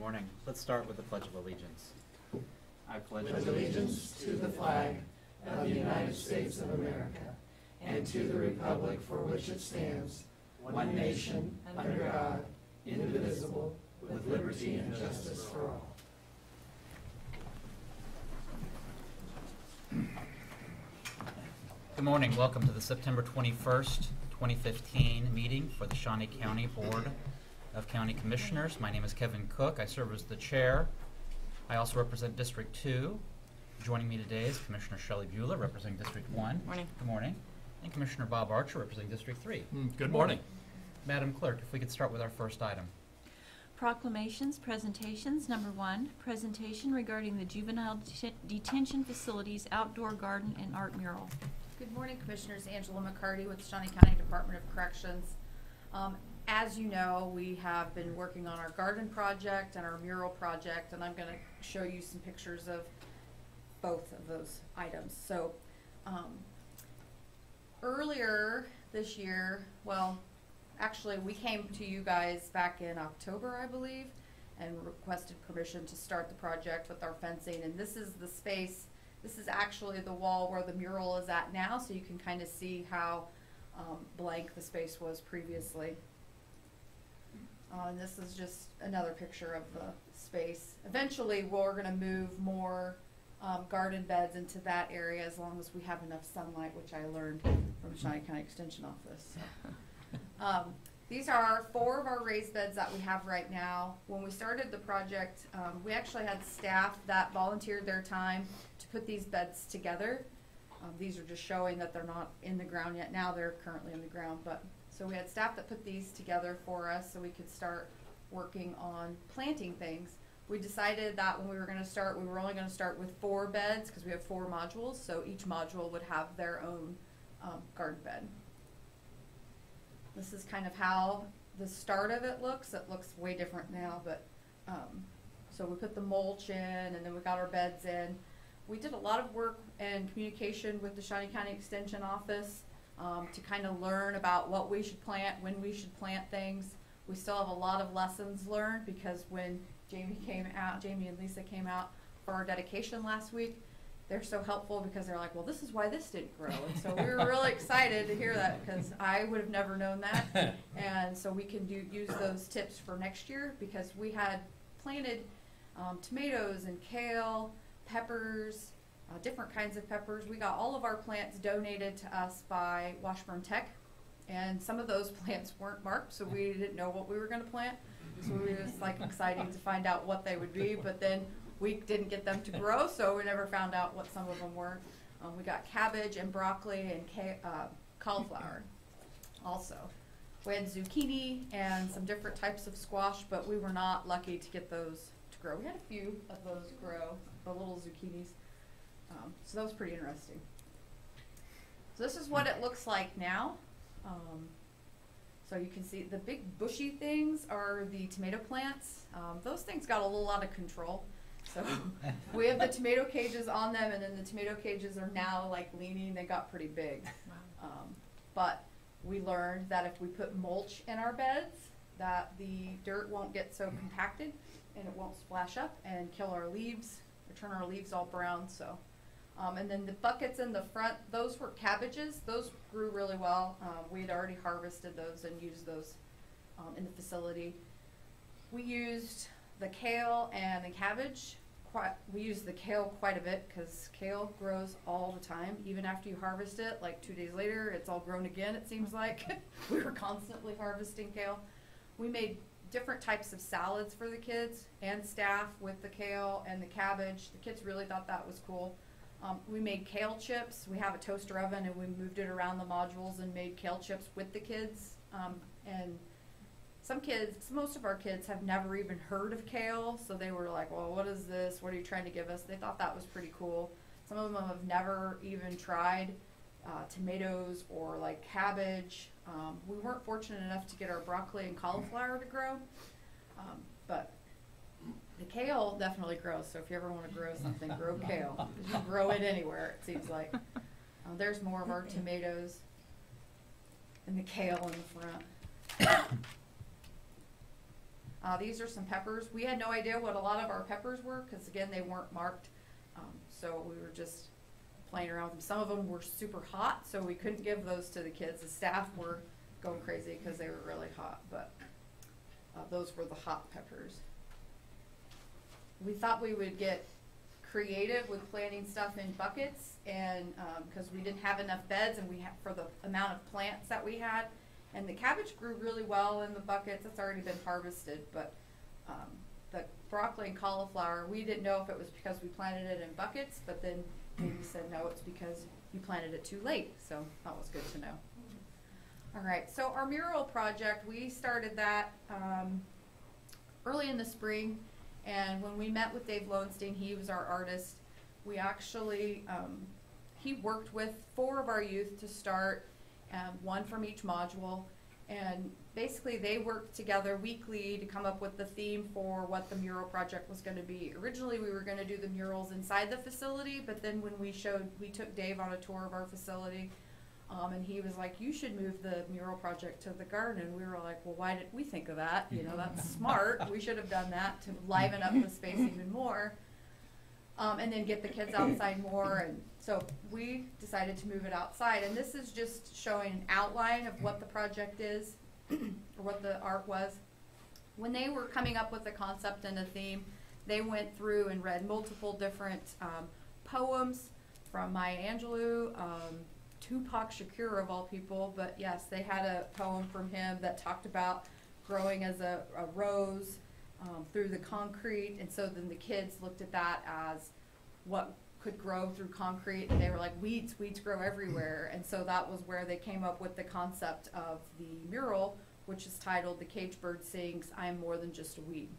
morning. Let's start with the Pledge of Allegiance. I pledge allegiance to the flag of the United States of America and to the republic for which it stands, one nation, under God, indivisible, with liberty and justice for all. Good morning. Welcome to the September 21st, 2015 meeting for the Shawnee County Board of County Commissioners. My name is Kevin Cook. I serve as the chair. I also represent District 2. Joining me today is Commissioner Shelley Bueller, representing District 1. Morning. Good morning. And Commissioner Bob Archer, representing District 3. Good morning. Madam Clerk, if we could start with our first item. Proclamations, presentations. Number 1, presentation regarding the juvenile detention facilities outdoor garden and art mural. Good morning, Commissioners. Angela McCarty with the Shawnee County Department of Corrections. As you know, we have been working on our garden project and our mural project, and I'm going to show you some pictures of both of those items. So earlier this year, well, actually we came to you guys back in October, I believe, and requested permission to start the project with our fencing, and this is the space. This is actually the wall where the mural is at now, so you can kind of see how blank the space was previously. And this is just another picture of the space. Eventually, we're going to move more garden beds into that area as long as we have enough sunlight, which I learned from the Shawnee County Extension Office. So. These are 4 of our raised beds that we have right now. When we started the project, we actually had staff that volunteered their time to put these beds together. These are just showing that they're not in the ground yet. Now they're currently in the ground, but so we had staff that put these together for us so we could start working on planting things. We decided that when we were going to start, we were only going to start with 4 beds because we have 4 modules, so each module would have their own garden bed. This is kind of how the start of it looks. It looks way different now, but so we put the mulch in and then we got our beds in. We did a lot of work and communication with the Shawnee County Extension Office to kind of learn about what we should plant, when we should plant things. We still have a lot of lessons learned because when Jamie and Lisa came out for our dedication last week, they're so helpful because they're like, well, this is why this didn't grow. And so we were really excited to hear that because I would have never known that. And so we can use those tips for next year because we had planted tomatoes and kale, peppers, different kinds of peppers. We got all of our plants donated to us by Washburn Tech. And some of those plants weren't marked, so we didn't know what we were going to plant. So we were just like excited to find out what they would be, but then we didn't get them to grow, so we never found out what some of them were. We got cabbage and broccoli and cauliflower also. We had zucchini and some different types of squash, but we were not lucky to get those to grow. We had a few of those grow, the little zucchinis. So that was pretty interesting. So this is what it looks like now. So you can see the big bushy things are the tomato plants. Those things got a little out of control. So we have the tomato cages on them, and then the tomato cages are now like leaning. They got pretty big. Wow. But we learned that if we put mulch in our beds, that the dirt won't get so compacted and it won't splash up and kill our leaves or turn our leaves all brown. So, and then the buckets in the front, those were cabbages. Those grew really well. We had already harvested those and used those in the facility. We used the kale and the cabbage. We use the kale quite a bit because kale grows all the time. Even after you harvest it, like 2 days later, it's all grown again, it seems like. We were constantly harvesting kale. We made different types of salads for the kids and staff with the kale and the cabbage. The kids really thought that was cool. We made kale chips. We have a toaster oven and we moved it around the modules and made kale chips with the kids. And some kids, most of our kids have never even heard of kale, so they were like, well, what is this? What are you trying to give us? They thought that was pretty cool. Some of them have never even tried tomatoes or like cabbage. We weren't fortunate enough to get our broccoli and cauliflower to grow, but the kale definitely grows, so if you ever want to grow something, grow kale. You can grow it anywhere, it seems like. There's more of our tomatoes and the kale in the front. These are some peppers. We had no idea what a lot of our peppers were because, again, they weren't marked. So we were just playing around with them. Some of them were super hot, so we couldn't give those to the kids. The staff were going crazy because they were really hot, but those were the hot peppers. We thought we would get creative with planting stuff in buckets, and because we didn't have enough beds, and for the amount of plants that we had, and the cabbage grew really well in the buckets. It's already been harvested, but the broccoli and cauliflower, we didn't know if it was because we planted it in buckets, but then Amy said no, it's because you planted it too late, so that was good to know. All right, so our mural project, we started that early in the spring, and when we met with Dave Lowenstein, he was our artist. We actually, he worked with 4 of our youth to start, 1 from each module, and basically they worked together weekly to come up with the theme for what the mural project was going to be. Originally we were going to do the murals inside the facility, but then when we took Dave on a tour of our facility, and he was like, you should move the mural project to the garden. And we were like, well, why did we think of that? You know, that's smart. We should have done that to liven up the space even more, and then get the kids outside more. And so we decided to move it outside. And this is just showing an outline of what the project is, or what the art was. When they were coming up with the concept and the theme, they went through and read multiple different poems from Maya Angelou, Tupac Shakur of all people, but yes, they had a poem from him that talked about growing as a rose through the concrete, and so then the kids looked at that as what could grow through concrete, and they were like, weeds grow everywhere, and so that was where they came up with the concept of the mural, which is titled "The Caged Bird Sings, I Am More Than Just a Weed."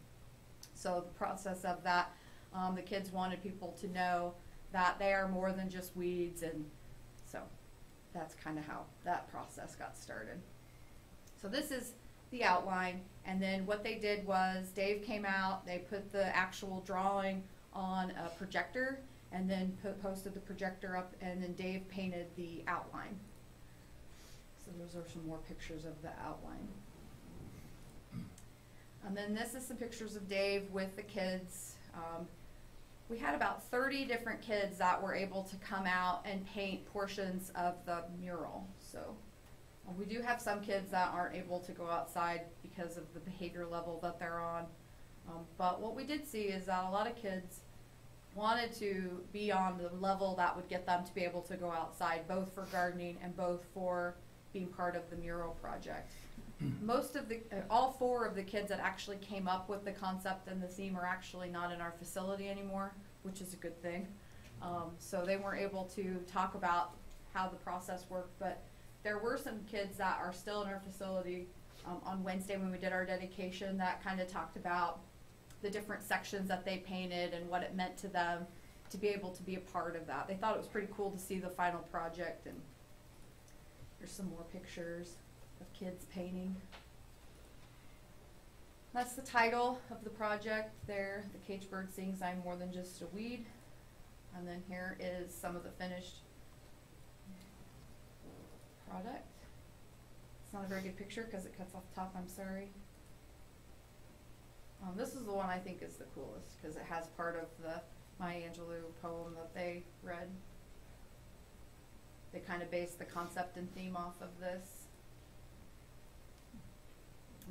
So the process of that, the kids wanted people to know that they are more than just weeds, and so that's kind of how that process got started. So this is the outline, and then what they did was Dave came out, they put the actual drawing on a projector, and then posted the projector up, and then Dave painted the outline. So those are some more pictures of the outline. And then this is some pictures of Dave with the kids. We had about 30 different kids that were able to come out and paint portions of the mural. So we do have some kids that aren't able to go outside because of the behavior level that they're on. But what we did see is that a lot of kids wanted to be on the level that would get them to be able to go outside, both for gardening and both for being part of the mural project. Most of the, all 4 of the kids that actually came up with the concept and the theme are actually not in our facility anymore, which is a good thing. So they weren't able to talk about how the process worked, but there were some kids that are still in our facility on Wednesday when we did our dedication that kind of talked about the different sections that they painted and what it meant to them to be able to be a part of that. They thought it was pretty cool to see the final project, and here's some more pictures of kids painting. That's the title of the project there, The Caged Bird Sings, I'm More Than Just a Weed. And then here is some of the finished product. It's not a very good picture because it cuts off the top, I'm sorry. This is the one I think is the coolest because it has part of the Maya Angelou poem that they read. They kind of based the concept and theme off of this.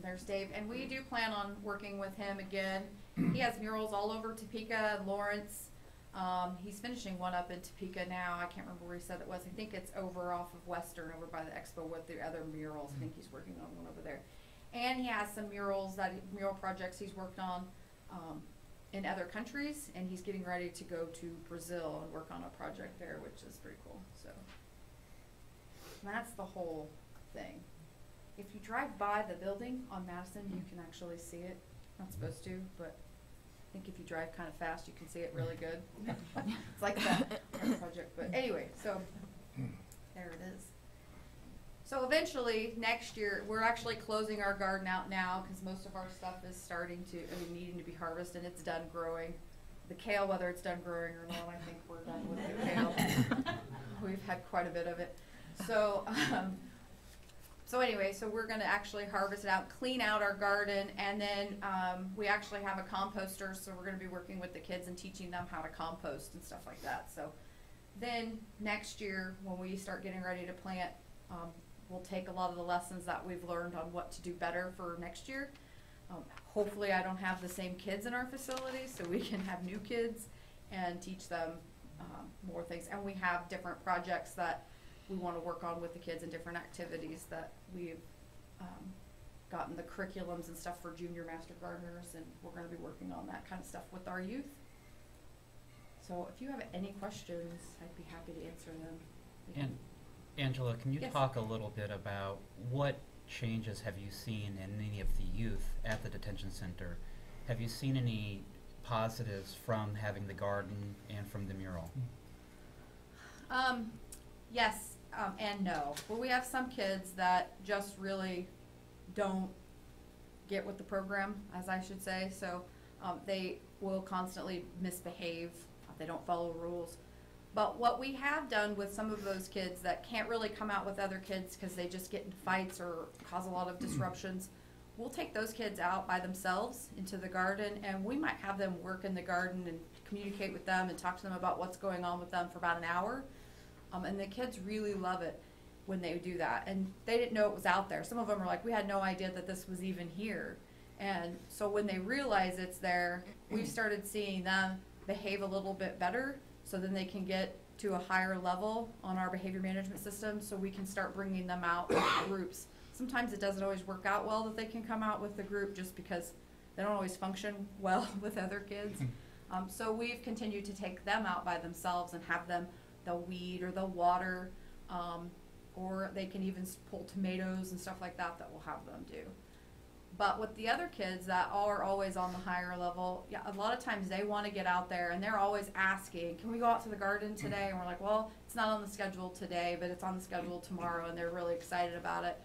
There's Dave, and we do plan on working with him again. He has murals all over Topeka and Lawrence. He's finishing one up in Topeka now. I can't remember where he said it was. I think it's over off of Western, over by the expo with the other murals. I think he's working on one over there. And he has some murals, mural projects he's worked on in other countries, and he's getting ready to go to Brazil and work on a project there, which is pretty cool. So that's the whole thing. If you drive by the building on Madison, you can actually see it. Not supposed to, but I think if you drive kind of fast, you can see it really good. It's like that project. But anyway, so there it is. So eventually, next year, we're actually closing our garden out now because most of our stuff is starting to, needing to be harvested, and it's done growing. The kale, whether it's done growing or not, I think we're done with the kale. We've had quite a bit of it. So So anyway, so we're gonna actually harvest it out, clean out our garden, and then, we actually have a composter, so we're gonna be working with the kids and teaching them how to compost and stuff like that, so. Then, next year, when we start getting ready to plant, we'll take a lot of the lessons that we've learned on what to do better for next year. Hopefully I don't have the same kids in our facility, so we can have new kids and teach them, more things. And we have different projects that we wanna work on with the kids and different activities that we've, gotten the curriculums and stuff for junior master gardeners, and we're gonna be working on that kind of stuff with our youth. So if you have any questions, I'd be happy to answer them. And Angela, can you Yes. talk a little bit about what changes have you seen in any of the youth at the detention center? Have you seen any positives from having the garden and from the mural? Yes, and no. Well, we have some kids that just really don't get with the program, as I should say, so, they will constantly misbehave, they don't follow rules. But what we have done with some of those kids that can't really come out with other kids because they just get in fights or cause a lot of disruptions, we'll take those kids out by themselves into the garden, and we might have them work in the garden and communicate with them and talk to them about what's going on with them for about an hour. And the kids really love it when they do that, and they didn't know it was out there. Some of them are like, we had no idea that this was even here. And so when they realize it's there, we've started seeing them behave a little bit better, so then they can get to a higher level on our behavior management system, so we can start bringing them out with groups. Sometimes it doesn't always work out well that they can come out with the group just because they don't always function well with other kids. So we've continued to take them out by themselves and have them, they'll weed or they'll water, or they can even pull tomatoes and stuff like that we'll have them do. But with the other kids that are always on the higher level, yeah, a lot of times they want to get out there and they're always asking, can we go out to the garden today? And we're like, well, it's not on the schedule today, but it's on the schedule tomorrow, and they're really excited about it.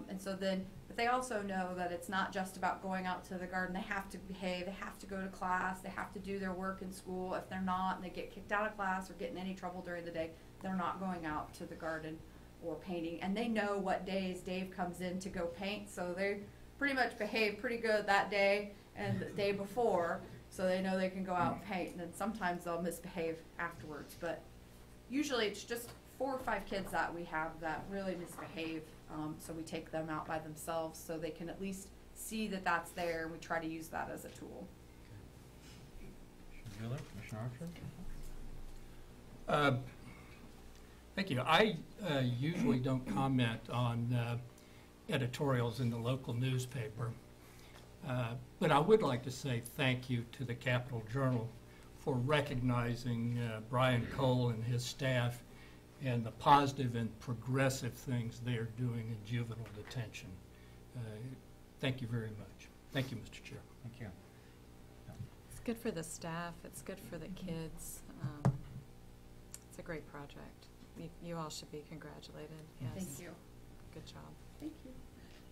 And so then, but they also know that it's not just about going out to the garden. They have to behave, they have to go to class, they have to do their work in school. If they're not, and they get kicked out of class or get in any trouble during the day, they're not going out to the garden or painting. And they know what days Dave comes in to go paint, so they pretty much behave pretty good that day and the day before, so they know they can go out and paint. And then sometimes they'll misbehave afterwards, but usually it's just 4 or 5 kids that we have that really misbehave, so we take them out by themselves so they can at least see that that's there, and we try to use that as a tool. Commissioner Bueller, Commissioner Archer? Thank you. I usually don't comment on editorials in the local newspaper, but I would like to say thank you to the Capital Journal for recognizing Brian Cole and his staff and the positive and progressive things they are doing in juvenile detention. Thank you very much. Thank you, Mr. Chair. Thank you. It's good for the staff, it's good for the kids. It's a great project. You all should be congratulated. Yes. Thank you. Good job. Thank you.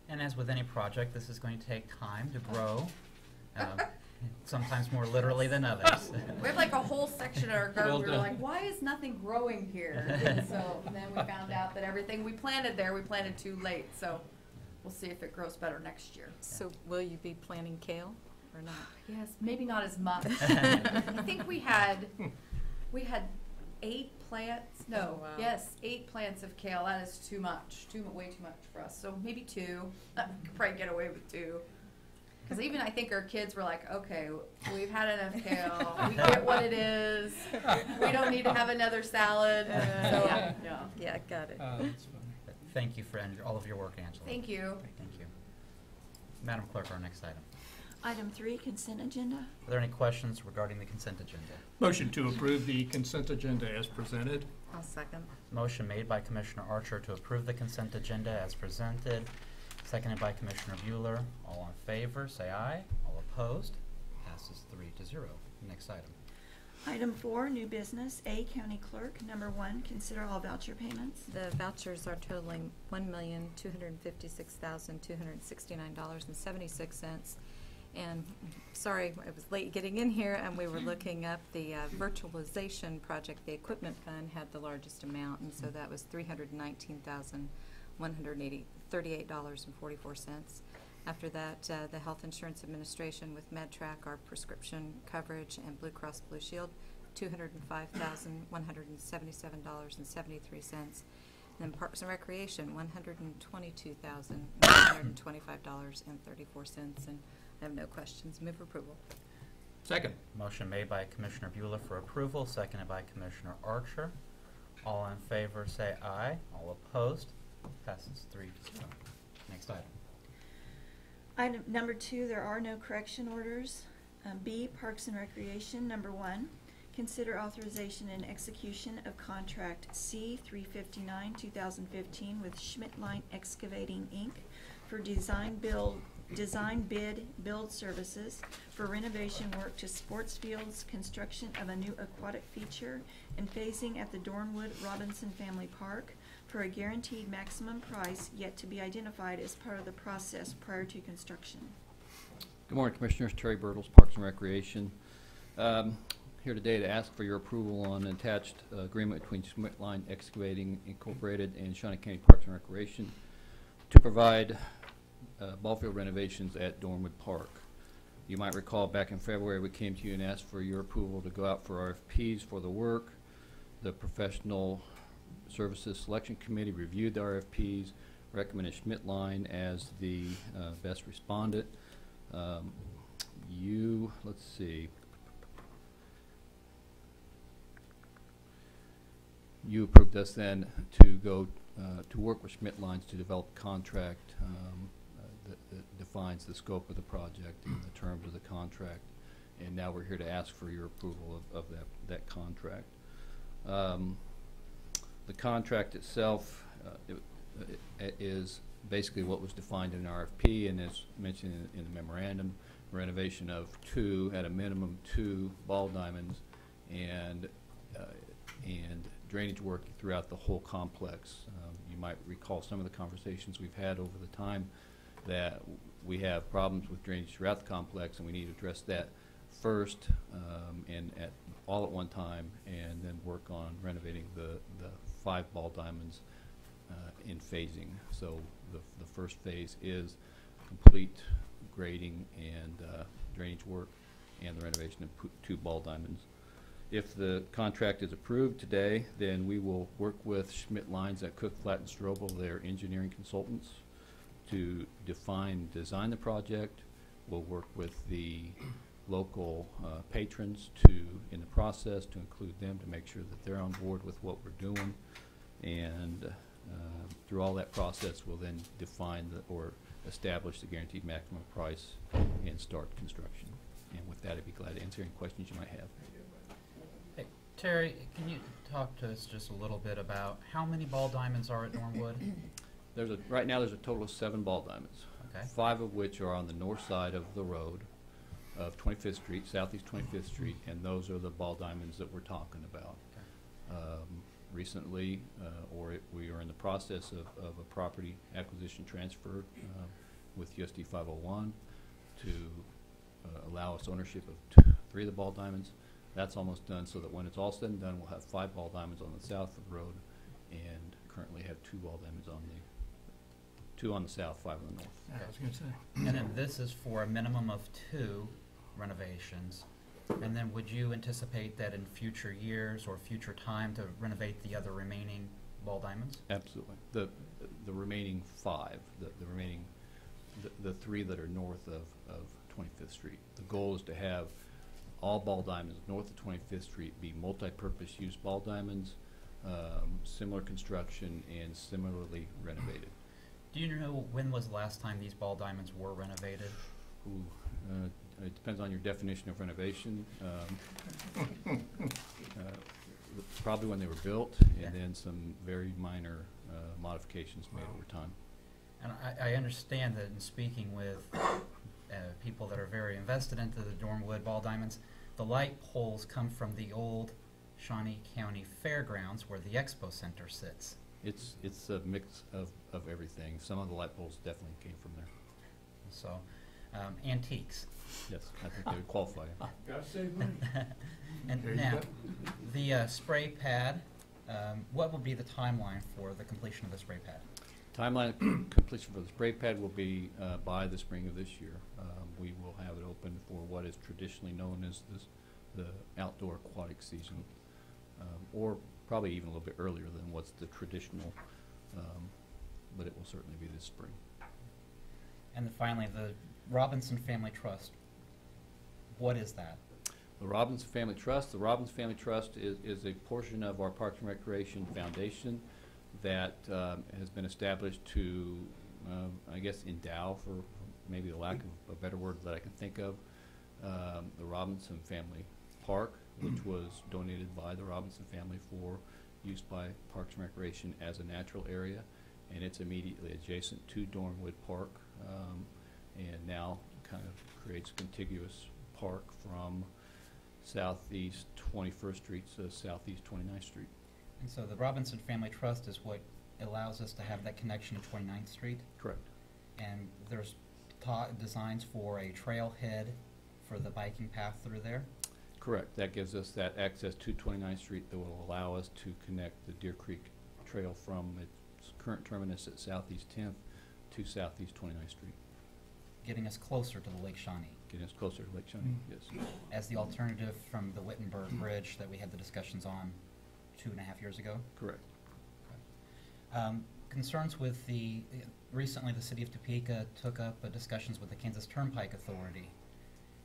And as with any project, this is going to take time to grow, sometimes more literally than others. We have like a whole section of our garden, Well we were done. like, why is nothing growing here? And so then we found out that everything we planted there, we planted too late, so we'll see if it grows better next year. So will you be planting kale or not? Yes, maybe not as much. I think we had 8 plants, no, Oh, wow. yes, 8 plants of kale. That is too much, way too much for us. So maybe 2, we could probably get away with 2. Because even I think our kids were like, okay, we've had enough kale, we get what it is, we don't need to have another salad, so, yeah. Yeah, got it. That's fine. Thank you for all of your work, Angela. Thank you. Thank you. Madam Clerk, our next item. Item 3, consent agenda. Are there any questions regarding the consent agenda? Motion to approve the consent agenda as presented. I'll second. Motion made by Commissioner Archer to approve the consent agenda as presented, seconded by Commissioner Bueller. All in favor, say aye. All opposed, passes 3-0. Next item. Item 4, new business. A, County Clerk. Number 1, consider all voucher payments. The vouchers are totaling $1,256,269.76. And sorry, it was late getting in here, and we were looking up the virtualization project. The equipment fund had the largest amount, and so that was $319,183. $38.44. After that, the Health Insurance Administration with MedTrack, our prescription coverage, and Blue Cross Blue Shield, $205,177.73. Then Parks and Recreation, $122,925.34. And I have no questions. Move approval. Second. Motion made by Commissioner Beulah for approval, seconded by Commissioner Archer. All in favor say aye. All opposed? Passes 3-0. Next item. Item number 2, there are no correction orders. B, Parks and Recreation. Number 1, consider authorization and execution of contract C-359-2015 with Schmidtline Excavating, Inc. for design bid build services for renovation work to sports fields, construction of a new aquatic feature, and phasing at the Dornwood Robinson Family Park for a guaranteed maximum price yet to be identified as part of the process prior to construction. Good morning, Commissioners. Terry Birtles, Parks and Recreation. Here today to ask for your approval on an attached agreement between Schmidtline Excavating Incorporated and Shawnee County Parks and Recreation to provide ball field renovations at Dornwood Park. You might recall back in February we came to you and asked for your approval to go out for RFPs for the work. The Professional Services Selection Committee reviewed the RFPs, recommended Schmidtline as the best respondent. Let's see. You approved us then to go to work with Schmidtline to develop a contract that defines the scope of the project and the terms of the contract. And now we're here to ask for your approval of that contract. The contract itself is basically what was defined in an RFP and as mentioned in the memorandum, renovation of at a minimum two ball diamonds and drainage work throughout the whole complex. You might recall some of the conversations we've had over the time that we have problems with drainage throughout the complex and we need to address that first and all at one time, and then work on renovating the 5 ball diamonds in phasing. So the first phase is complete grading and drainage work and the renovation of 2 ball diamonds. If the contract is approved today, then we will work with Schmidtline at Cook, Flatt, and Strobel, their engineering consultants, to design the project. We'll work with the local patrons in the process to include them to make sure that they're on board with what we're doing. And through all that process, we'll then define or establish the guaranteed maximum price and start construction. And with that, I'd be glad to answer any questions you might have. Hey, Terry, can you talk to us just a little bit about how many ball diamonds are at Dornwood? Right now there's a total of 7 ball diamonds. Okay. 5 of which are on the north side of the road of 25th Street, Southeast 25th Street, and those are the ball diamonds that we're talking about. Okay. Recently, we are in the process of a property acquisition transfer with USD 501 to allow us ownership of 3 of the ball diamonds. That's almost done, so that when it's all said and done, we'll have 5 ball diamonds on the south of the road, and currently have 2 ball diamonds on the 2 on the south, 5 on the north. I was going to say. And then this is for a minimum of 2 renovations. And then would you anticipate that in future years or future time to renovate the other remaining ball diamonds? Absolutely. The remaining 5, the 3 that are north of 25th Street. The goal is to have all ball diamonds north of 25th Street be multi-purpose use ball diamonds, similar construction, and similarly renovated. Do you know when was the last time these ball diamonds were renovated? Ooh, it depends on your definition of renovation. Probably when they were built, Yeah. and then some very minor modifications made over time. And I understand that in speaking with people that are very invested into the Dornwood ball diamonds, the light poles come from the old Shawnee County Fairgrounds where the Expo Center sits. It's a mix of everything. Some of the light poles definitely came from there. So, antiques. Yes, I think they would qualify. Gotta save money. And There you now, go. the spray pad, what would be the timeline for the completion of the spray pad? Timeline of completion for the spray pad will be by the spring of this year. We will have it open for what is traditionally known as the outdoor aquatic season, or probably even a little bit earlier than what's the traditional, but it will certainly be this spring. And then finally, the Robinson Family Trust. What is that? The Robinson Family Trust. The Robinson Family Trust is a portion of our Parks and Recreation Foundation that has been established to, I guess, endow, for maybe the lack of a better word that I can think of, the Robinson Family Park, which was donated by the Robinson family for use by Parks and Recreation as a natural area, and it's immediately adjacent to Dornwood Park, and now kind of creates a contiguous park from southeast 21st Street to southeast 29th Street. And so the Robinson Family Trust is what allows us to have that connection to 29th Street. Correct. And there's designs for a trailhead for the biking path through there. Correct. That gives us that access to 29th Street that will allow us to connect the Deer Creek Trail from its current terminus at southeast 10th to southeast 29th Street. Getting us closer to the Lake Shawnee Getting us closer to Lake Shawnee, yes. as the alternative from the Wittenberg Bridge that we had the discussions on 2.5 years ago. Correct. Concerns with recently the city of Topeka took up discussions with the Kansas Turnpike Authority,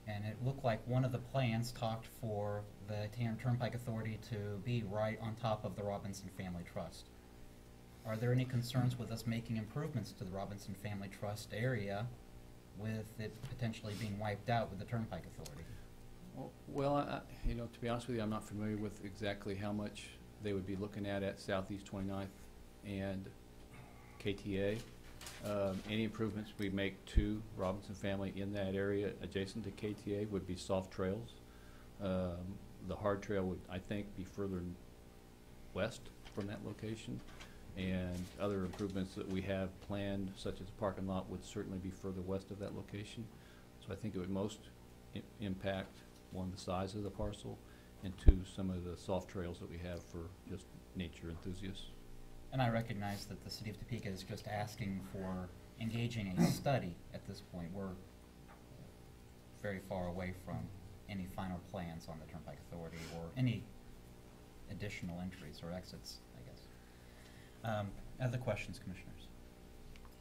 and it looked like one of the plans talked for the Turnpike Authority to be right on top of the Robinson Family Trust. Are there any concerns with us making improvements to the Robinson Family Trust area with it potentially being wiped out with the Turnpike Authority? Well, you know, to be honest with you, I'm not familiar with exactly how much they would be looking at Southeast 29th and KTA. Any improvements we make to Robinson Family in that area adjacent to KTA would be soft trails. The hard trail would, I think, be further west from that location, and other improvements that we have planned, such as a parking lot, would certainly be further west of that location. So I think it would most impact, one, the size of the parcel, and two, some of the soft trails that we have for just nature enthusiasts. And I recognize that the city of Topeka is just asking for engaging a study at this point. We're very far away from any final plans on the Turnpike Authority or any additional entries or exits, I guess. Other questions, commissioners?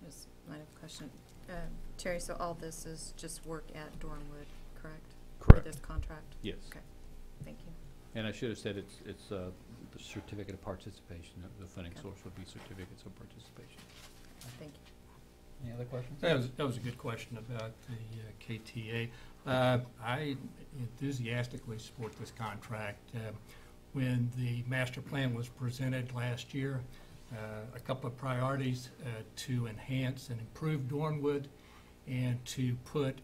Just might have a question. Terry, so all this is just work at Dornwood, correct? Correct. For this contract? Yes. Okay, thank you. And I should have said it's the certificate of participation. The funding Okay. source would be certificates of participation. Thank you. Any other questions? That was a good question about the KTA. I enthusiastically support this contract. When the master plan was presented last year, a couple of priorities to enhance and improve Dornwood and to put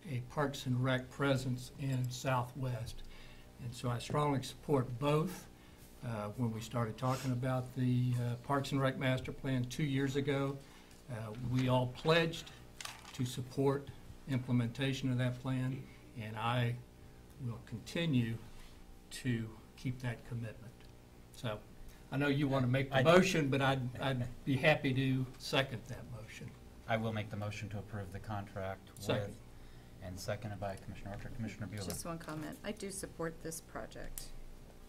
a Parks and Rec presence in Southwest. And so I strongly support both. When we started talking about the Parks and Rec master plan 2 years ago, we all pledged to support implementation of that plan, and I will continue to keep that commitment. So I know you want to make the motion, but I'd be happy to second that motion. I will make the motion to approve the contract Second. with, and seconded by Commissioner Archer. Commissioner Bueller. Just one comment. I do support this project,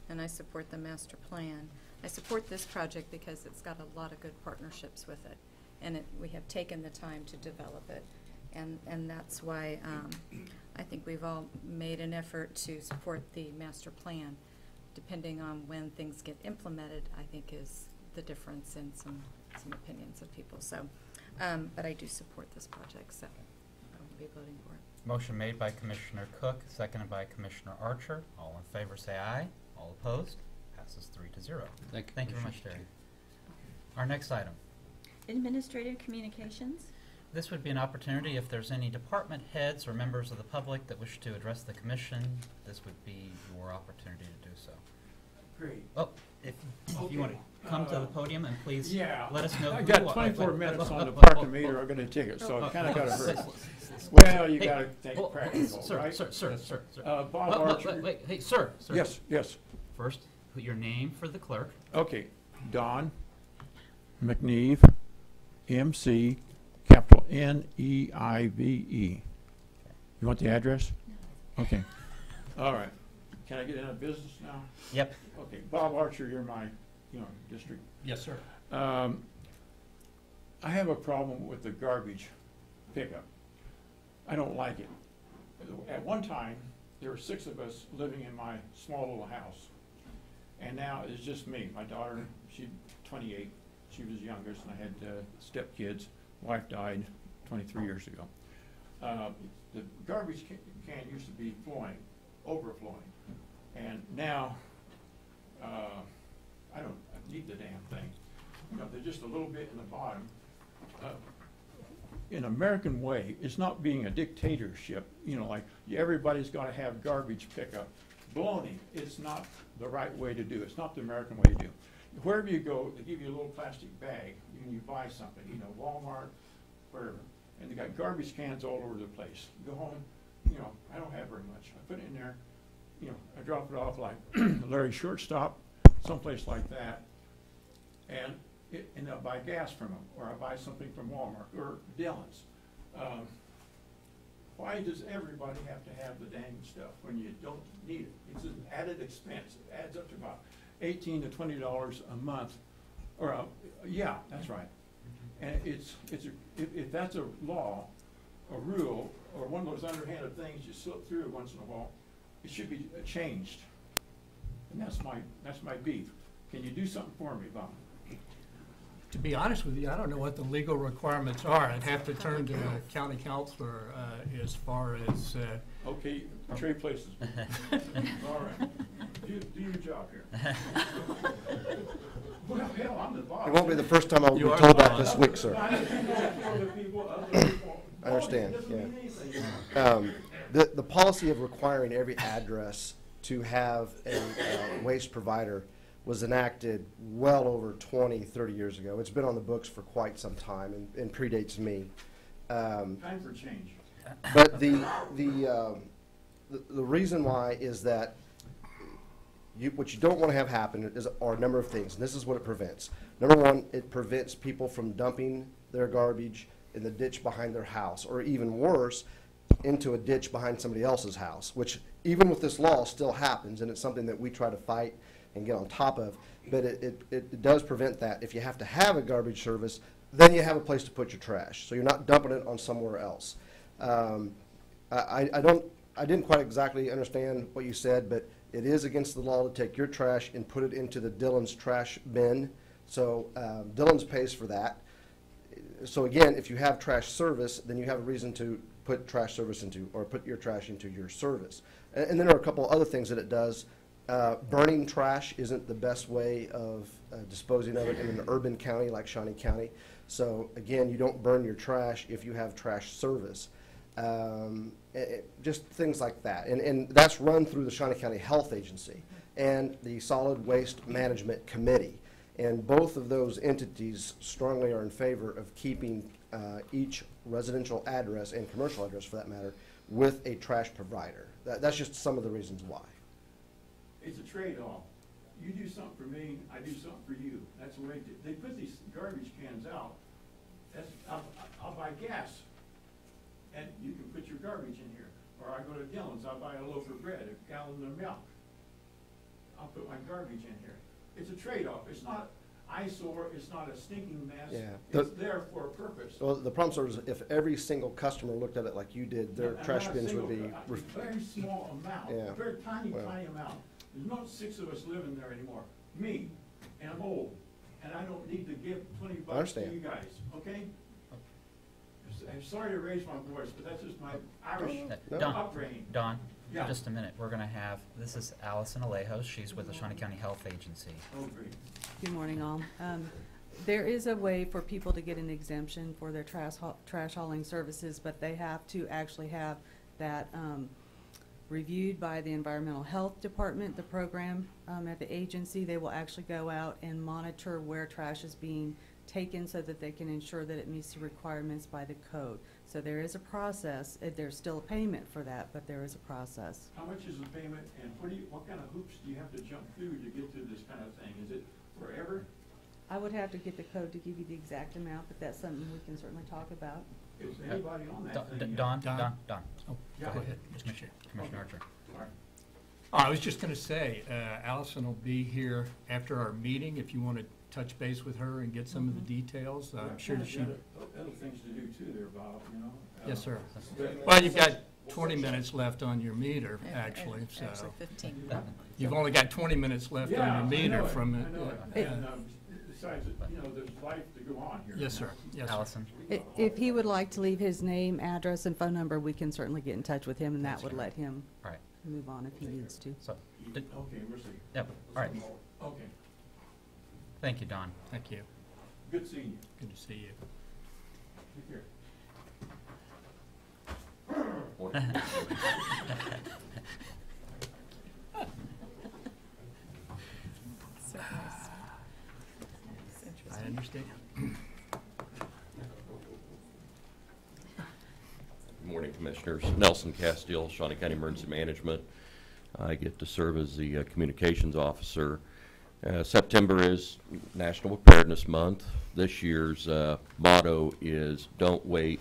and I support the master plan. I support this project because it's got a lot of good partnerships with it, and we have taken the time to develop it. And that's why I think we've all made an effort to support the master plan. Depending on when things get implemented, I think is the difference in some opinions of people. So, but I do support this project, so I will be voting for it. Motion made by Commissioner Cook, seconded by Commissioner Archer. All in favor say aye. All opposed? Passes 3-0. Thank you. Thank you very much, Terry. Our next item. Administrative communications. This would be an opportunity if there's any department heads or members of the public that wish to address the commission. This would be your opportunity to do so. Great. Oh, if you want to come to the podium and please Yeah. let us know. I who got you are. 24 minutes on the oh, parking oh, meter. oh, I'm going to take it, so oh, I kind of oh, got to oh, hurry. s- Well, you hey, got to think oh, practical, sir, right? Sir. Bob Wait, Archer. wait, hey, sir. Yes, yes. First, put your name for the clerk. Okay. Don McNeve, MC, capital N-E-I-V-E. You want the address? Okay. All right. Can I get into business now? Yep. Okay, Bob Archer, you're my, district. Yes, sir. I have a problem with the garbage pickup. I don't like it. At one time, there were 6 of us living in my small little house. And now it's just me. My daughter, she's 28. She was youngest, and I had stepkids. Wife died 23 years ago. The garbage can used to be overflowing. And now, I don't need the damn thing. There's just a little bit in the bottom. In American way, it's not being a dictatorship, like everybody's got to have garbage pickup. Baloney, it's not the right way to do it. It's not the American way to do it. Wherever you go, they give you a little plastic bag and you buy something, Walmart, wherever. And they got garbage cans all over the place. You go home, I don't have very much. I put it in there, I drop it off like Larry Shortstop, someplace like that. And I'll buy gas from them, or I buy something from Walmart or Dillon's. Why does everybody have to have the dang stuff when you don't need it? It's an added expense. It adds up to about $18 to $20 a month, or yeah, that's right. And if that's a law, a rule, or one of those underhanded things you slip through once in a while, it should be changed. And that's my beef. Can you do something for me, Bob? To be honest with you, I don't know what the legal requirements are. I'd have to turn to the county counselor as far as. Okay, trade places. All right. Do your job here. Well, hell, I'm the boss. It won't be the first time I will be You are told the that boss. this week, sir. I understand, yeah. The policy of requiring every address to have a waste provider was enacted well over 20, 30 years ago. It's been on the books for quite some time and predates me. Time for change. But the reason why is that what you don't want to have happen are a number of things, and this is what it prevents. Number one, it prevents people from dumping their garbage in the ditch behind their house, or even worse, into a ditch behind somebody else's house, which even with this law still happens, and it's something that we try to fight and get on top of, but it does prevent that. If you have to have a garbage service, then you have a place to put your trash, so you're not dumping it on somewhere else. I didn't quite exactly understand what you said, but it is against the law to take your trash and put it into the Dillon's trash bin, so Dillon's pays for that. So again, if you have trash service, then you have a reason to put trash service into, or put your trash into your service. And then there are a couple other things that it does. Burning trash isn't the best way of disposing of it in an urban county like Shawnee County. So again, you don't burn your trash if you have trash service. Just things like that. And that's run through the Shawnee County Health Agency and the Solid Waste Management Committee. And both of those entities strongly are in favor of keeping each residential address and commercial address, for that matter, with a trash provider. That's just some of the reasons why. It's a trade-off. You do something for me, I do something for you. That's the way they put these garbage cans out. I'll buy gas, and you can put your garbage in here. Or I go to Dillon's, I'll buy a loaf of bread, a gallon of milk. I'll put my garbage in here. It's a trade-off. It's not eyesore, it's not a stinking mess. Yeah. It's there for a purpose. Well, the problem, sir, is if every single customer looked at it like you did, their And trash not a bins would single- be. a very small amount, Yeah. a very tiny, Well. tiny amount. There's no 6 of us living there anymore. Me, and I'm old, and I don't need to give 20 bucks to understand. you guys, okay? I'm sorry to raise my voice, but that's just my Irish No. Don, upbringing. Don, Yeah. just a minute. We're going to have, this is Allison Alejo. She's with the Shawnee County Health Agency. Oh, great. Good morning, all. There is a way for people to get an exemption for their trash hauling services, but they have to actually have that reviewed by the Environmental Health Department, the program at the agency. They will actually go out and monitor where trash is being taken so that they can ensure that it meets the requirements by the code. So there is a process. There's still a payment for that, but there is a process. How much is the payment, and what kind of hoops do you have to jump through to get to this kind of thing? Is it forever? I would have to get the code to give you the exact amount, but that's something we can certainly talk about. Is anybody on that thing yet? Don. Oh, Yeah. go ahead. Commissioner Archer. Sorry. I was just going to say, Allison will be here after our meeting if you want to touch base with her and get some of the details. I'm sure that she. Other things to do too there, Bob, you know? Yes, sir. But- Well, you've got 20 minutes left on your meter, actually, Actually, so. 15. You've only got 20 minutes left on Yeah, your I meter know it, from I it. know it. Yeah. And, besides, you know, there's life to go on here. Yes, sir. Yes, sir. Allison. If he would like to leave his name, address, and phone number, we can certainly get in touch with him, and that would let him All right. move on if he needs to. So, Okay, we'll see. yep. All right. Okay, Thank you, Don. Thank you. good seeing you. Good to see you. Take care. So nice. It's I interesting. understand. Good morning, Commissioners. Nelson Castile, Shawnee County Emergency Management. I get to serve as the Communications Officer. September is National Preparedness Month. This year's motto is "Don't wait,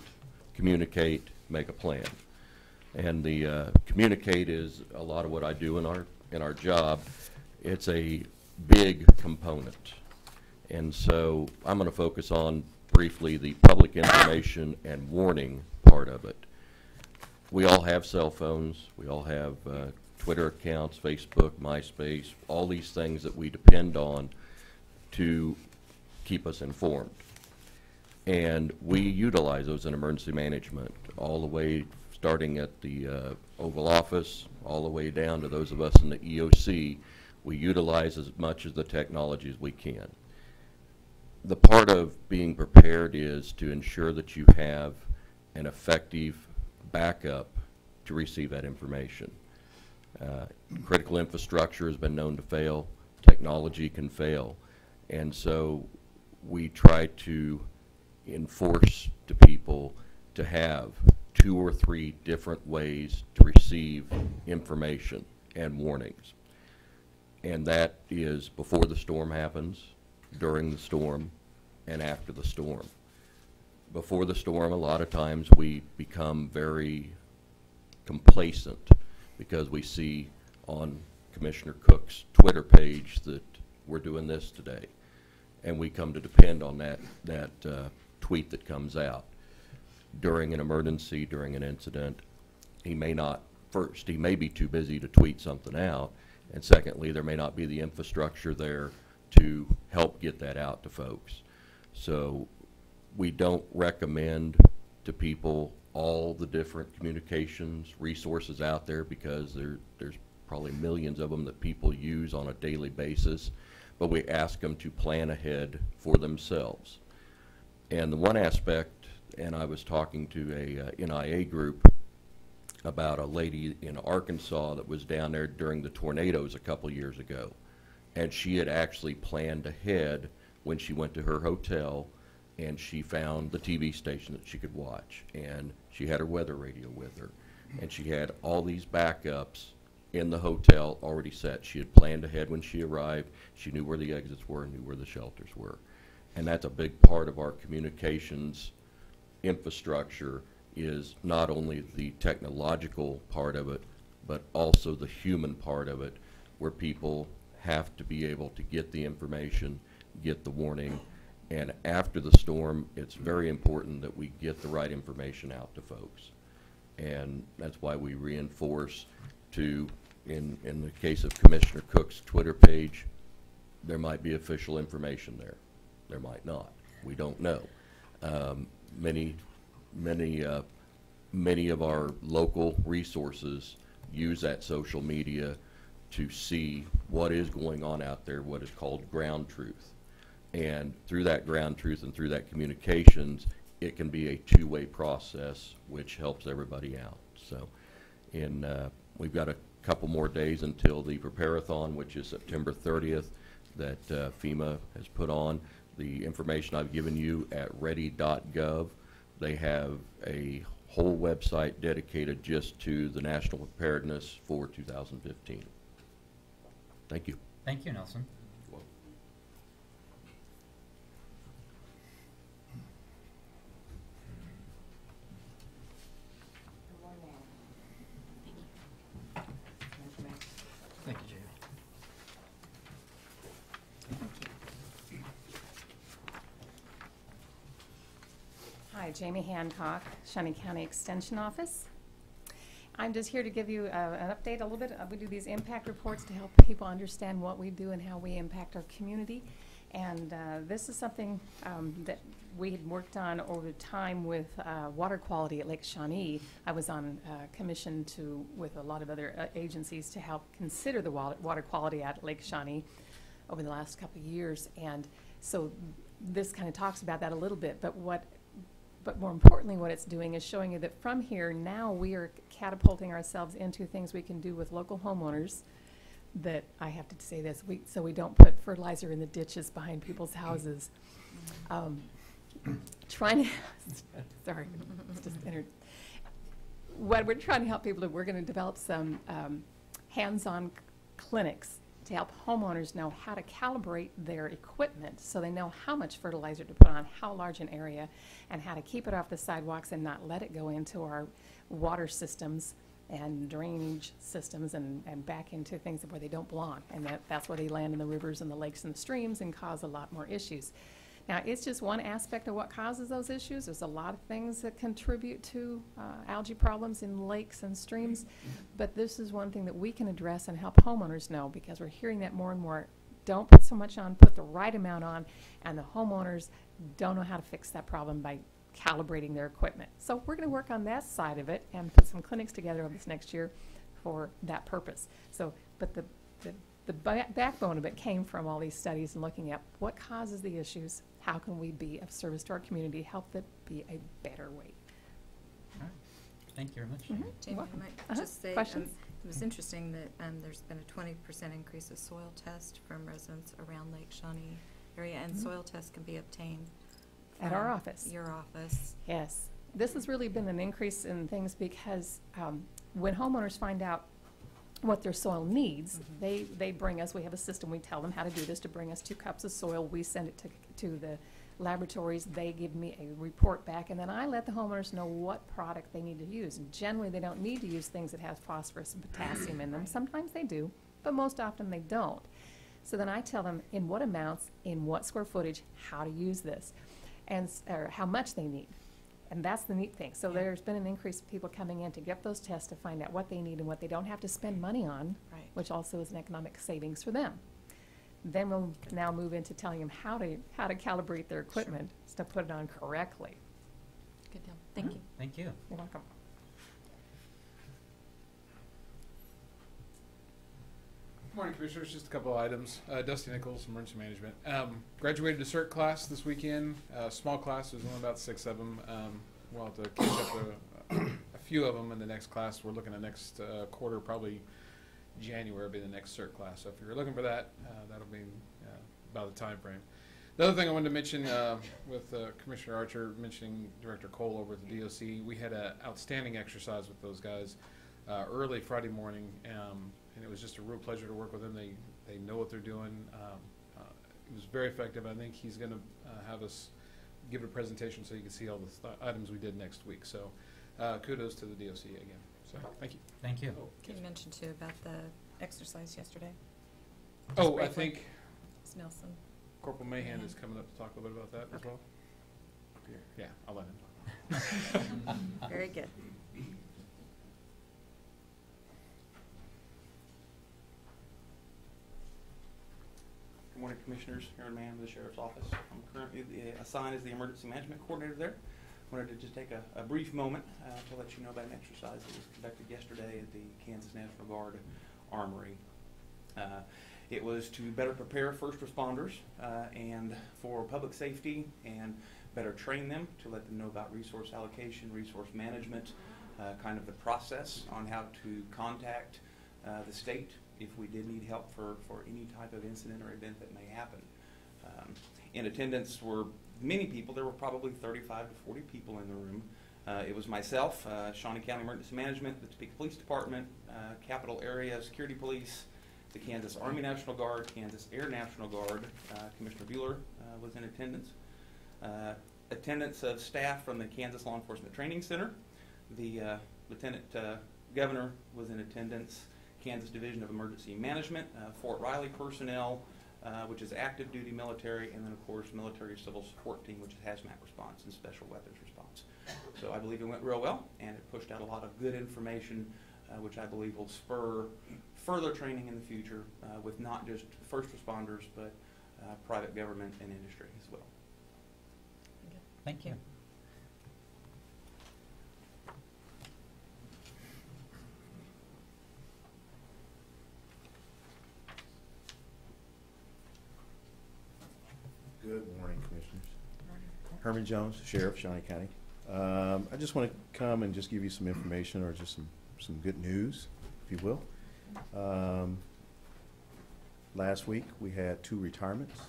communicate, make a plan." And the communicate is a lot of what I do in our job. It's a big component. And so I'm going to focus on briefly the public information and warning part of it. We all have cell phones. We all have Twitter accounts, Facebook, MySpace, all these things that we depend on to keep us informed. And we utilize those in emergency management, all the way starting at the Oval Office, all the way down to those of us in the EOC. We utilize as much of the technology as we can. The part of being prepared is to ensure that you have an effective backup to receive that information. Critical infrastructure has been known to fail. Technology can fail. And so we try to enforce to people to have 2 or 3 different ways to receive information and warnings. And that is before the storm happens, during the storm, and after the storm. Before the storm, a lot of times we become very complacent because we see on Commissioner Cook's Twitter page that we're doing this today. And we come to depend on that tweet that comes out. During an emergency, during an incident, he may be too busy to tweet something out, and secondly, there may not be the infrastructure there to help get that out to folks. So we don't recommend to people all the different communications resources out there because there's probably millions of them that people use on a daily basis, but we ask them to plan ahead for themselves. And the one aspect, and I was talking to a NIA group about a lady in Arkansas that was down there during the tornadoes a couple years ago, and she had actually planned ahead when she went to her hotel, and she found the TV station that she could watch, and she had her weather radio with her, and she had all these backups in the hotel already set. She had planned ahead when she arrived. She knew where the exits were, knew where the shelters were. And that's a big part of our communications infrastructure, is not only the technological part of it, but also the human part of it, where people have to be able to get the information, get the warning, and after the storm, it's very important that we get the right information out to folks. And that's why we reinforce to, in the case of Commissioner Cook's Twitter page, there might be official information there. There might not. We don't know. Many of our local resources use that social media to see what is going on out there, what is called ground truth. And through that ground truth and through that communications, it can be a two-way process, which helps everybody out. So we've got a couple more days until the Prepare-a-thon, which is September 30th, that FEMA has put on. The information I've given you at ready.gov, they have a whole website dedicated just to the national preparedness for 2015. Thank you. Thank you, Nelson. Hi, Jamie Hancock, Shawnee County Extension Office. I'm just here to give you an update a little bit. We do these impact reports to help people understand what we do and how we impact our community. And this is something that we had worked on over time with water quality at Lake Shawnee. I was on commission with a lot of other agencies to help consider the water quality at Lake Shawnee over the last couple of years. And so this kind of talks about that a little bit, but more importantly, what it's doing is showing you that from here, now we are catapulting ourselves into things we can do with local homeowners that, I have to say this, so we don't put fertilizer in the ditches behind people's houses. Trying to, sorry, just entered. What we're trying to help people do, we're going to develop some hands-on clinics to help homeowners know how to calibrate their equipment so they know how much fertilizer to put on how large an area and how to keep it off the sidewalks and not let it go into our water systems and drainage systems and back into things where they don't belong. And that's where they land in the rivers and the lakes and the streams and cause a lot more issues. Now, it's just one aspect of what causes those issues. There's a lot of things that contribute to algae problems in lakes and streams, but this is one thing that we can address and help homeowners know, because we're hearing that more and more. Don't put so much on, put the right amount on, and the homeowners don't know how to fix that problem by calibrating their equipment. So we're going to work on that side of it and put some clinics together over this next year for that purpose. So, but the backbone of it came from all these studies and looking at what causes the issues, how can we be of service to our community, help it be a better way. All right. Thank you very much. Jamie, welcome. I might just say, Questions? it was interesting that there's been a 20% increase of soil test from residents around Lake Shawnee area, and soil tests can be obtained At our office. Your office. Yes. This has really been an increase in things because when homeowners find out what their soil needs, they bring us, we have a system, we tell them how to do this, to bring us 2 cups of soil, we send it to the laboratories, they give me a report back, and then I let the homeowners know what product they need to use. And generally, they don't need to use things that have phosphorus and potassium in them. Sometimes they do, but most often they don't. So then I tell them in what amounts, in what square footage, how to use this, and or how much they need. And that's the neat thing. So there's been an increase of people coming in to get those tests to find out what they need and what they don't have to spend money on, Right. which also is an economic savings for them. Then we'll now move into telling them how to calibrate their equipment to put it on correctly. Good deal. Thank you. Thank you. You're welcome. Morning, Commissioners. Just a couple of items. Dusty Nichols, Emergency Management. Graduated a CERT class this weekend. Small class, there's only about 6 of them. We'll have to catch up a few of them in the next class. We're looking at next quarter, probably January will be the next CERT class. So if you're looking for that, that'll be about the time frame. The other thing I wanted to mention with Commissioner Archer mentioning Director Cole over at the DOC, we had an outstanding exercise with those guys early Friday morning. And it was just a real pleasure to work with them. They know what they're doing. It was very effective. I think he's going to have us give a presentation so you can see all the items we did next week. So kudos to the DOC again. So thank you. Thank you. Can you mention too about the exercise yesterday? Oh, briefly. I think Ms. Nelson. Corporal Mahan is coming up to talk a little bit about that as well. Yeah, I'll let him talk. Very good. Good morning, Commissioners. Aaron Mann with the Sheriff's Office. I'm currently assigned as the Emergency Management Coordinator there. Wanted to just take a brief moment to let you know about an exercise that was conducted yesterday at the Kansas National Guard Armory. It was to better prepare first responders and for public safety, and better train them to let them know about resource allocation, resource management, kind of the process on how to contact the state if we did need help for any type of incident or event that may happen. In attendance were many people. There were probably 35 to 40 people in the room. It was myself, Shawnee County Emergency Management, the Topeka Police Department, Capital Area Security Police, the Kansas Army National Guard, Kansas Air National Guard. Commissioner Bueller was in attendance. Attendance of staff from the Kansas Law Enforcement Training Center. The Lieutenant Governor was in attendance. Kansas Division of Emergency Management, Fort Riley personnel, which is active duty military, and then of course military civil support team, which is hazmat response and special weapons response. So I believe it went real well, and it pushed out a lot of good information, which I believe will spur further training in the future with not just first responders, but private government and industry as well. Thank you. Good morning, Commissioners. Herman Jones, Sheriff, Shawnee County. I just want to come and just give you some information or just some good news, if you will. Last week, we had 2 retirements.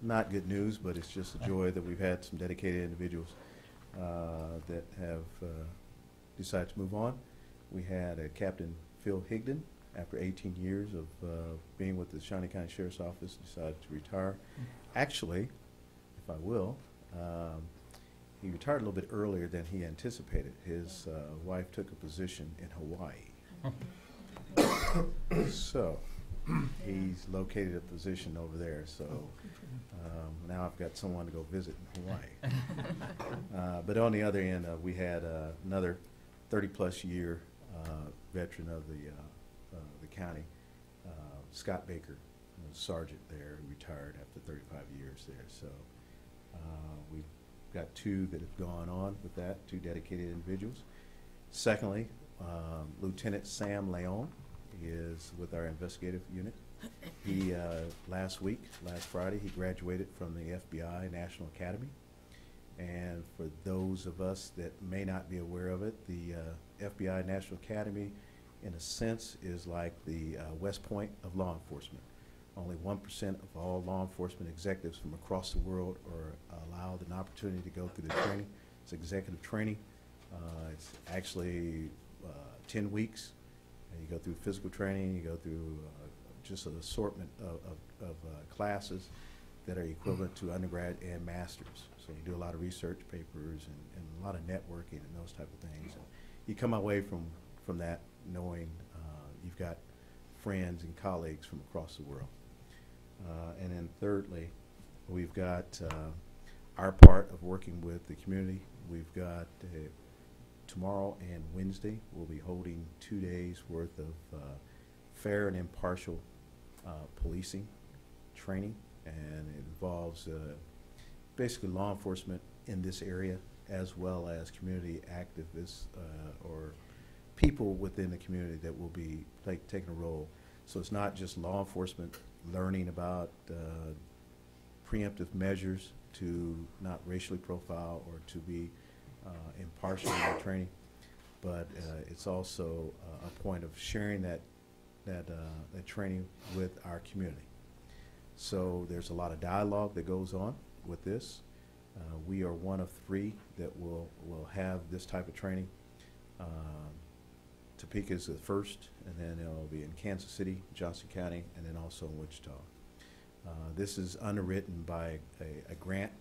Not good news, but it's just a joy that we've had some dedicated individuals that have decided to move on. We had a Captain Phil Higdon, after 18 years of being with the Shawnee County Sheriff's Office, decided to retire. Actually, if I will, he retired a little bit earlier than he anticipated. His wife took a position in Hawaii. So he's located a position over there. So now I've got someone to go visit in Hawaii. But on the other end, we had another 30-plus year veteran of the county, Scott Baker, sergeant there, who retired after 35 years there. So we've got 2 that have gone on with that, 2 dedicated individuals. Secondly, Lieutenant Sam Leon is with our investigative unit. He, last Friday, he graduated from the FBI National Academy. And for those of us that may not be aware of it, the FBI National Academy, in a sense, is like the West Point of law enforcement. Only 1% of all law enforcement executives from across the world are allowed an opportunity to go through the training. It's executive training. It's actually 10 weeks. And you go through physical training, you go through just an assortment of classes that are equivalent to undergrad and masters. So you do a lot of research papers and a lot of networking and those type of things. And you come away from that knowing you've got friends and colleagues from across the world. And then thirdly, we've got our part of working with the community. We've got tomorrow and Wednesday, we'll be holding 2 days worth of fair and impartial policing training, and it involves basically law enforcement in this area as well as community activists or people within the community that will be taking a role. So it's not just law enforcement learning about preemptive measures to not racially profile or to be impartial in their training, but it's also a point of sharing that training with our community. So there's a lot of dialogue that goes on with this. We are one of 3 that will have this type of training. Topeka is the first, and then it'll be in Kansas City, Johnson County, and then also in Wichita. This is underwritten by a grant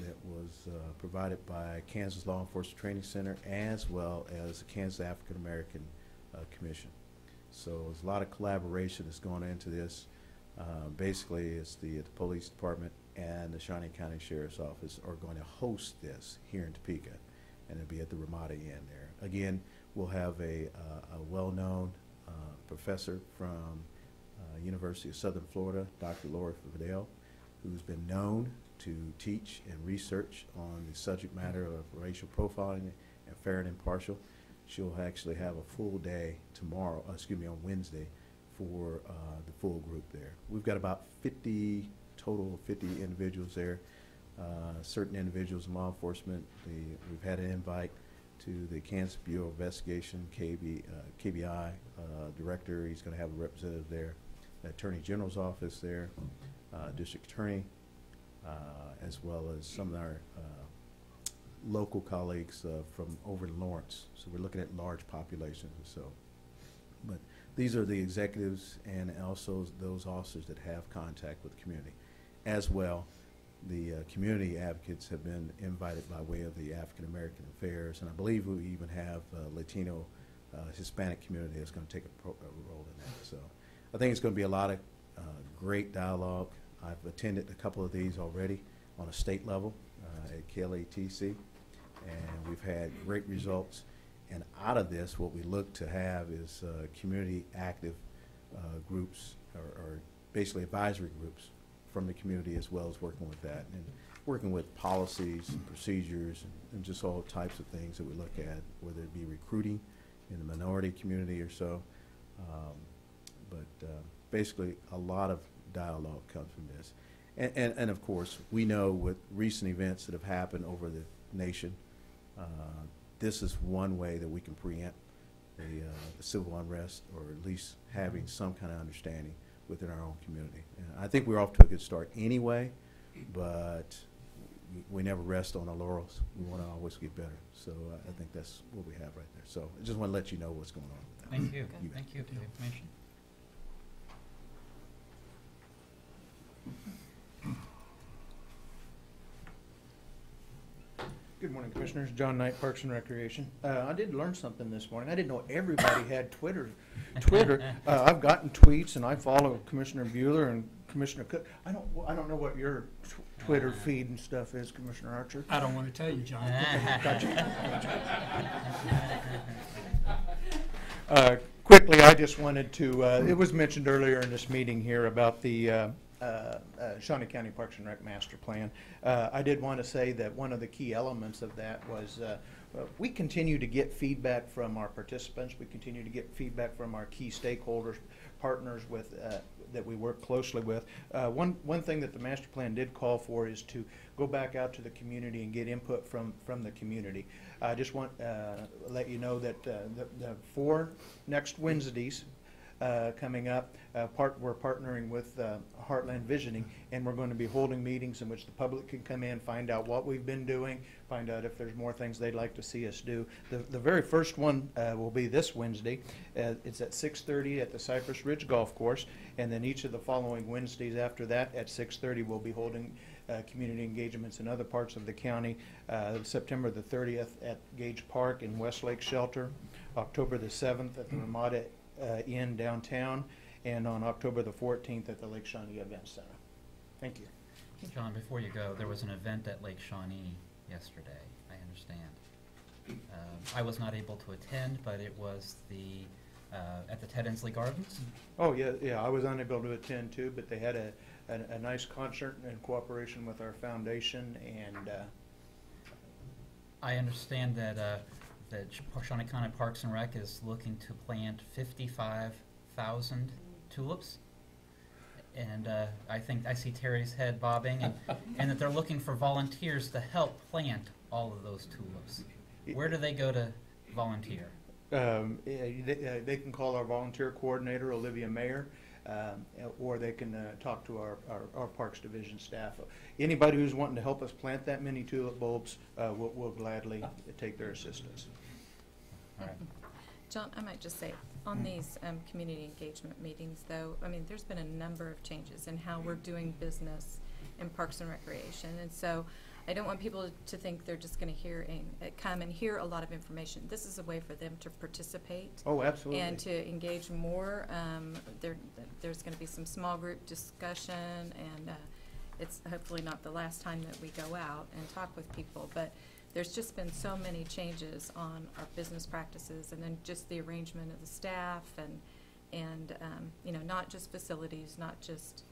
that was provided by Kansas Law Enforcement Training Center as well as the Kansas African American Commission. So there's a lot of collaboration that's going into this. Basically, it's the police department and the Shawnee County Sheriff's Office are going to host this here in Topeka, and it'll be at the Ramada Inn there. Again, we'll have a well-known professor from University of Southern Florida, Dr. Laura Fidel, who's been known to teach and research on the subject matter of racial profiling and fair and impartial. She'll actually have a full day tomorrow, on Wednesday, for the full group there. We've got about 50 individuals there. Certain individuals in law enforcement. We've had an invite to the Kansas Bureau of Investigation, KBI director. He's going to have a representative there. The Attorney General's office there, district attorney, as well as some of our local colleagues from over in Lawrence. So we're looking at large populations. So, but these are the executives and also those officers that have contact with the community. As well, the community advocates have been invited by way of the African American Affairs, and I believe we even have Latino, Hispanic community that's going to take a role in that. So I think it's going to be a lot of great dialogue. I've attended a couple of these already on a state level at KLATC, and we've had great results. And out of this, what we look to have is community active groups, or basically advisory groups from the community, as well as working with that, and working with policies and procedures and just all types of things that we look at, whether it be recruiting in the minority community or so. But basically, a lot of dialogue comes from this. And of course, we know with recent events that have happened over the nation, this is one way that we can preempt the civil unrest, or at least having some kind of understanding within our own community. And I think we're off to a good start anyway, but we never rest on our laurels. We want to always get better. So I think that's what we have right there. So I just want to let you know what's going on with that. Thank you. You Thank you for the information. Good morning, Commissioners. John Knight, Parks and Recreation. I did learn something this morning. I didn't know everybody had Twitter. I've gotten tweets, and I follow Commissioner Bueller and Commissioner Cook. I don't know what your Twitter feed and stuff is, Commissioner Archer. I don't want to tell you, John. Quickly, I just wanted to, it was mentioned earlier in this meeting here about the Shawnee County Parks and Rec Master Plan. I did want to say that one of the key elements of that was we continue to get feedback from our participants. We continue to get feedback from our key stakeholders, partners with that we work closely with. One thing that the master plan did call for is to go back out to the community and get input from the community. I just want to let you know that the 4 next Wednesdays coming up, we're partnering with Heartland Visioning, and we're going to be holding meetings in which the public can come in, find out what we've been doing, find out if there's more things they'd like to see us do. The very first one will be this Wednesday. It's at 6:30 at the Cypress Ridge Golf Course, and then each of the following Wednesdays after that at 6:30 we'll be holding community engagements in other parts of the county. September the 30th at Gage Park and Westlake Shelter, October the 7th at the Ramada Inn downtown, and on October the 14th at the Lake Shawnee Event Center. Thank you. John, before you go, there was an event at Lake Shawnee yesterday, I understand. I was not able to attend, but it was at the Ted Inslee Gardens. Oh, yeah, I was unable to attend too, but they had a nice concert in cooperation with our foundation, and I understand that that Shawnee County Parks and Rec is looking to plant 55,000 tulips. And I think I see Terry's head bobbing, and that they're looking for volunteers to help plant all of those tulips. Where do they go to volunteer? They can call our volunteer coordinator, Olivia Mayer, or they can talk to our Parks Division staff. Anybody who's wanting to help us plant that many tulip bulbs, will gladly take their assistance. All right. John, I might just say, on these community engagement meetings, though, I mean, there's been a number of changes in how we're doing business in Parks and Recreation, and so I don't want people to think they're just going to come and hear a lot of information. This is a way for them to participate. Oh, absolutely. And to engage more. There's going to be some small group discussion, and it's hopefully not the last time that we go out and talk with people, but there's just been so many changes on our business practices, and then just the arrangement of the staff, and you know, not just facilities, not just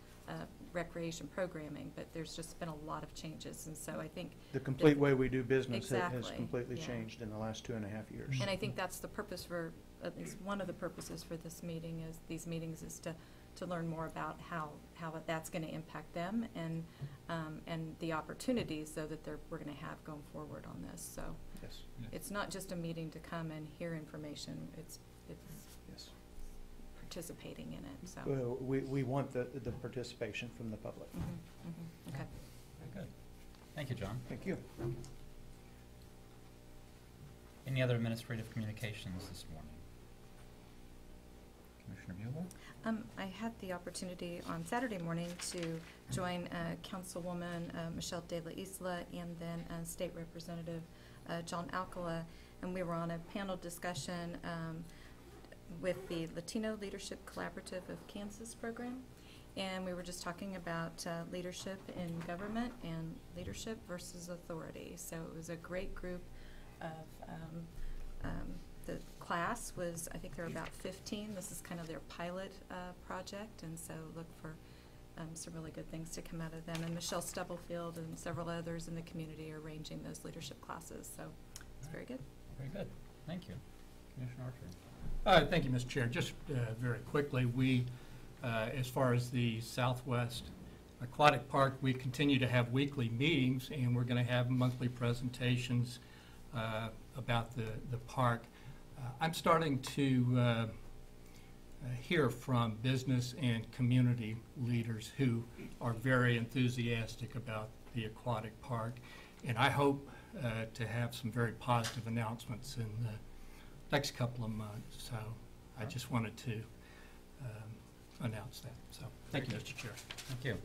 recreation programming, but there's just been a lot of changes, and so I think the complete way we do business has Exactly, completely yeah. changed in the last 2.5 years. And I think that's the purpose for, at least one of the purposes for this meeting is, these meetings is to learn more about how that's going to impact them, and the opportunities so that we're going to have going forward on this. So Yes. it's not just a meeting to come and hear information, it's Yes. participating in it, so. Well, we want the participation from the public. Okay. Very good. Thank you, John. Thank you. Any other administrative communications this morning? Commissioner Bueller? I had the opportunity on Saturday morning to join Councilwoman Michelle De La Isla and then State Representative John Alcala, and we were on a panel discussion with the Latino Leadership Collaborative of Kansas program, and we were just talking about leadership in government and leadership versus authority. So it was a great group the class was, I think there were about 15. This is kind of their pilot project, and so look for some really good things to come out of them. And Michelle Stubblefield and several others in the community are arranging those leadership classes, so it's very good. Very good. Thank you. Commissioner Archer. Thank you, Mr. Chair. Just very quickly, we, as far as the Southwest Aquatic Park, we continue to have weekly meetings, and we're going to have monthly presentations about the park. I'm starting to hear from business and community leaders who are very enthusiastic about the aquatic park, and I hope to have some very positive announcements in the next couple of months. So I just wanted to announce that. So thank you, Mr. Chair. Thank you.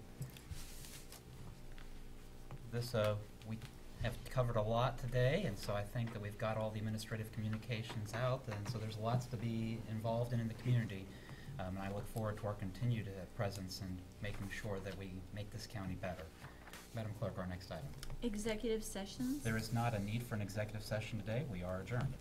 This, we have covered a lot today, and so I think that we've got all the administrative communications out, and so there's lots to be involved in the community. And I look forward to our continued presence and making sure that we make this county better. Madam Clerk, our next item. Executive sessions. There is not a need for an executive session today. We are adjourned.